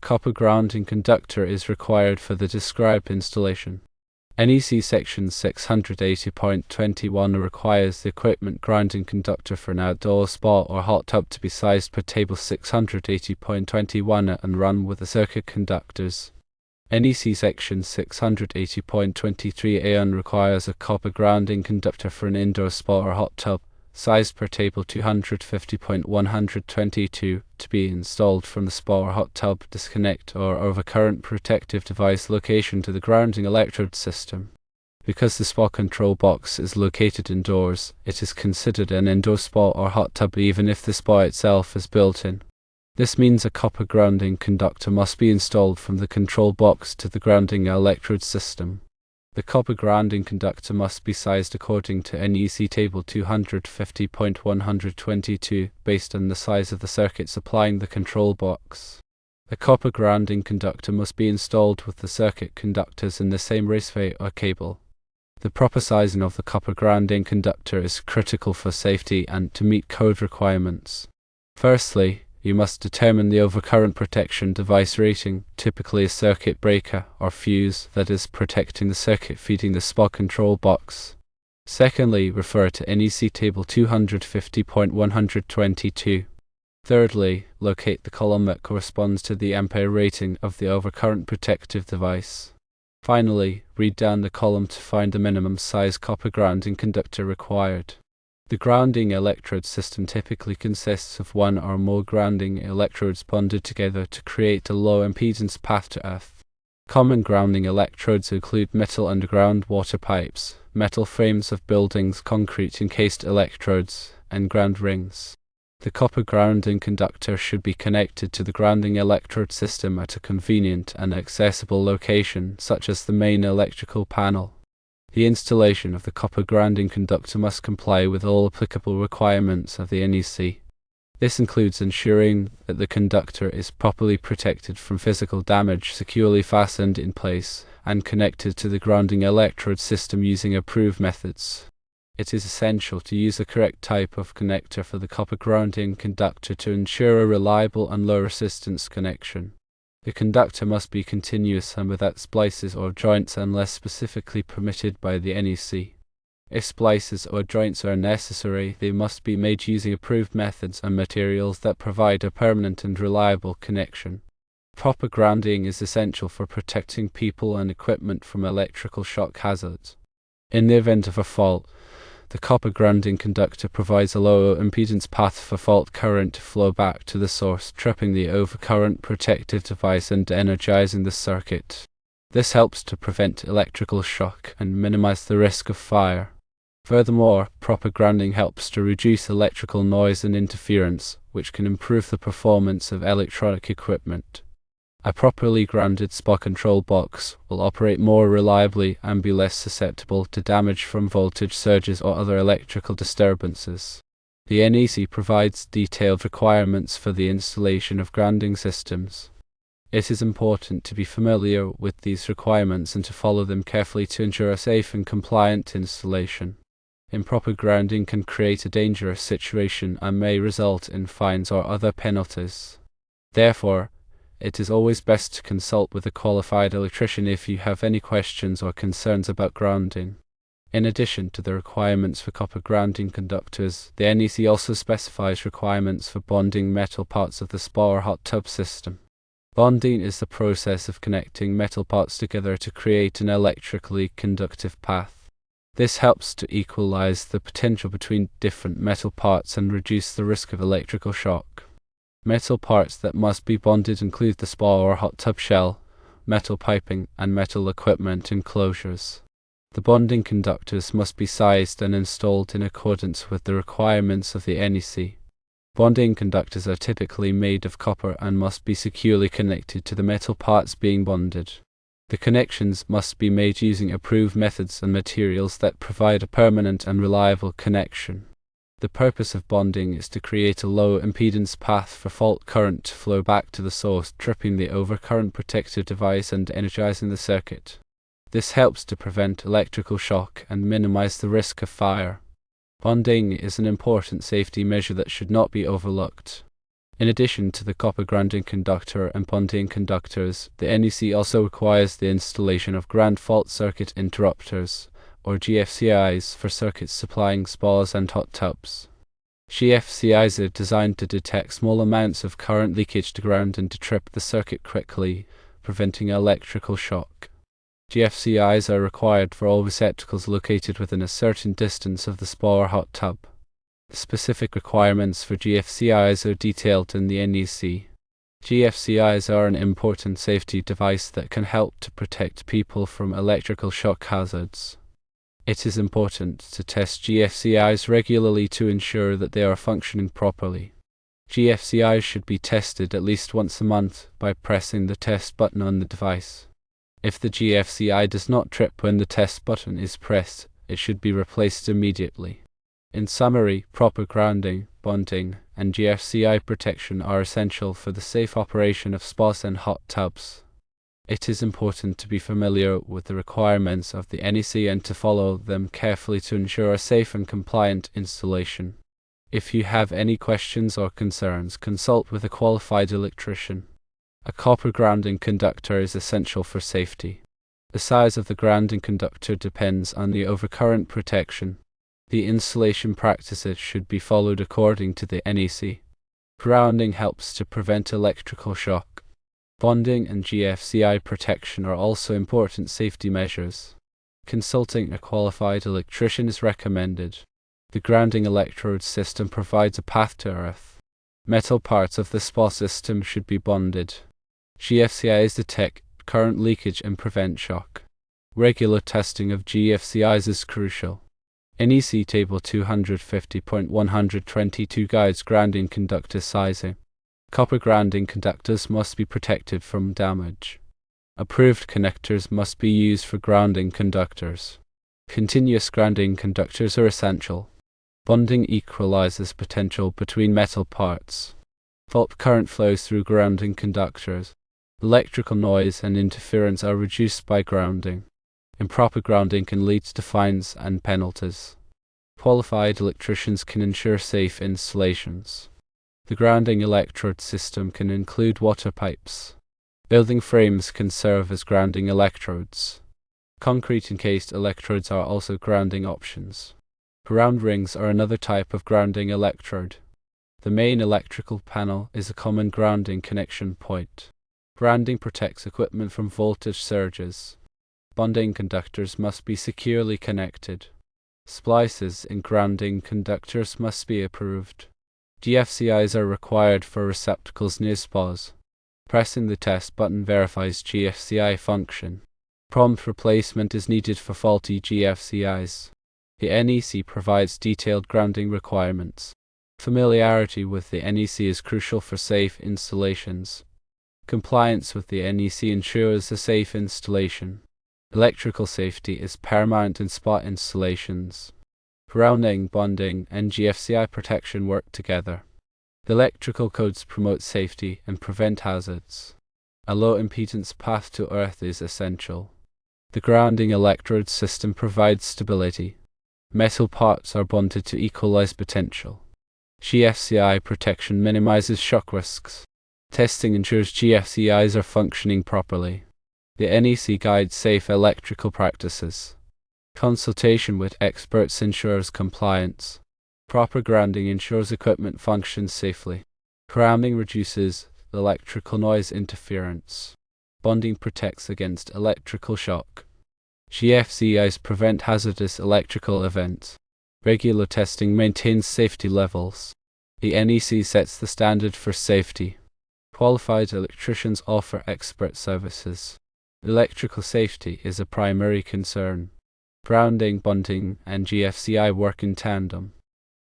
copper grounding conductor is required for the described installation. NEC Section 680.21 requires the equipment grounding conductor for an outdoor spa or hot tub to be sized per Table 680.21 and run with the circuit conductors. NEC Section 680.23a requires a copper grounding conductor for an indoor spa or hot tub, sized per Table 250.122, to be installed from the spa or hot tub disconnect or overcurrent protective device location to the grounding electrode system. Because the spa control box is located indoors, it is considered an indoor spa or hot tub even if the spa itself is built in. This means a copper grounding conductor must be installed from the control box to the grounding electrode system. The copper grounding conductor must be sized according to NEC Table 250.122, based on the size of the circuit supplying the control box. The copper grounding conductor must be installed with the circuit conductors in the same raceway or cable. The proper sizing of the copper grounding conductor is critical for safety and to meet code requirements. Firstly, you must determine the overcurrent protection device rating, typically a circuit breaker or fuse that is protecting the circuit feeding the spa control box. Secondly, refer to NEC Table 250.122. Thirdly, locate the column that corresponds to the ampere rating of the overcurrent protective device. Finally, read down the column to find the minimum size copper grounding conductor required. The grounding electrode system typically consists of one or more grounding electrodes bonded together to create a low impedance path to earth. Common grounding electrodes include metal underground water pipes, metal frames of buildings, concrete encased electrodes, and ground rings. The copper grounding conductor should be connected to the grounding electrode system at a convenient and accessible location, such as the main electrical panel. The installation of the copper grounding conductor must comply with all applicable requirements of the NEC. This includes ensuring that the conductor is properly protected from physical damage, securely fastened in place, and connected to the grounding electrode system using approved methods. It is essential to use the correct type of connector for the copper grounding conductor to ensure a reliable and low resistance connection. The conductor must be continuous and without splices or joints unless specifically permitted by the NEC. If splices or joints are necessary, they must be made using approved methods and materials that provide a permanent and reliable connection. Proper grounding is essential for protecting people and equipment from electrical shock hazards. In the event of a fault, the copper grounding conductor provides a low impedance path for fault current to flow back to the source, tripping the overcurrent protective device and energizing the circuit. This helps to prevent electrical shock and minimize the risk of fire. Furthermore, proper grounding helps to reduce electrical noise and interference, which can improve the performance of electronic equipment. A properly grounded spa control box will operate more reliably and be less susceptible to damage from voltage surges or other electrical disturbances. The NEC provides detailed requirements for the installation of grounding systems. It is important to be familiar with these requirements and to follow them carefully to ensure a safe and compliant installation. Improper grounding can create a dangerous situation and may result in fines or other penalties. Therefore, it is always best to consult with a qualified electrician if you have any questions or concerns about grounding. In addition to the requirements for copper grounding conductors, the NEC also specifies requirements for bonding metal parts of the spa or hot tub system. Bonding is the process of connecting metal parts together to create an electrically conductive path. This helps to equalize the potential between different metal parts and reduce the risk of electrical shock. Metal parts that must be bonded include the spa or hot tub shell, metal piping, and metal equipment enclosures. The bonding conductors must be sized and installed in accordance with the requirements of the NEC. Bonding conductors are typically made of copper and must be securely connected to the metal parts being bonded. The connections must be made using approved methods and materials that provide a permanent and reliable connection. The purpose of bonding is to create a low impedance path for fault current to flow back to the source, tripping the overcurrent protective device and energizing the circuit. This helps to prevent electrical shock and minimize the risk of fire. Bonding is an important safety measure that should not be overlooked. In addition to the copper grounding conductor and bonding conductors, the NEC also requires the installation of ground fault circuit interrupters, or GFCIs, for circuits supplying spas and hot tubs. GFCIs are designed to detect small amounts of current leakage to ground and to trip the circuit quickly, preventing electrical shock. GFCIs are required for all receptacles located within a certain distance of the spa or hot tub. The specific requirements for GFCIs are detailed in the NEC. GFCIs are an important safety device that can help to protect people from electrical shock hazards. It is important to test GFCIs regularly to ensure that they are functioning properly. GFCIs should be tested at least once a month by pressing the test button on the device. If the GFCI does not trip when the test button is pressed, it should be replaced immediately. In summary, proper grounding, bonding, and GFCI protection are essential for the safe operation of spas and hot tubs. It is important to be familiar with the requirements of the NEC and to follow them carefully to ensure a safe and compliant installation. If you have any questions or concerns, consult with a qualified electrician. A copper grounding conductor is essential for safety. The size of the grounding conductor depends on the overcurrent protection. The installation practices should be followed according to the NEC. Grounding helps to prevent electrical shock. Bonding and GFCI protection are also important safety measures. Consulting a qualified electrician is recommended. The grounding electrode system provides a path to earth. Metal parts of the spa system should be bonded. GFCIs detect current leakage and prevent shock. Regular testing of GFCIs is crucial. NEC Table 250.122 guides grounding conductor sizing. Copper grounding conductors must be protected from damage. Approved connectors must be used for grounding conductors. Continuous grounding conductors are essential. Bonding equalizes potential between metal parts. Fault current flows through grounding conductors. Electrical noise and interference are reduced by grounding. Improper grounding can lead to fines and penalties. Qualified electricians can ensure safe installations. The grounding electrode system can include water pipes. Building frames can serve as grounding electrodes. Concrete encased electrodes are also grounding options. Ground rings are another type of grounding electrode. The main electrical panel is a common grounding connection point. Grounding protects equipment from voltage surges. Bonding conductors must be securely connected. Splices in grounding conductors must be approved. GFCIs are required for receptacles near spas. Pressing the test button verifies GFCI function. Prompt replacement is needed for faulty GFCIs. The NEC provides detailed grounding requirements. Familiarity with the NEC is crucial for safe installations. Compliance with the NEC ensures a safe installation. Electrical safety is paramount in spa installations. Grounding, bonding, and GFCI protection work together. The electrical codes promote safety and prevent hazards. A low impedance path to earth is essential. The grounding electrode system provides stability. Metal parts are bonded to equalize potential. GFCI protection minimizes shock risks. Testing ensures GFCIs are functioning properly. The NEC guides safe electrical practices. Consultation with experts ensures compliance. Proper grounding ensures equipment functions safely. Grounding reduces electrical noise interference. Bonding protects against electrical shock. GFCIs prevent hazardous electrical events. Regular testing maintains safety levels. The NEC sets the standard for safety. Qualified electricians offer expert services. Electrical safety is a primary concern. Grounding, bonding, and GFCI work in tandem.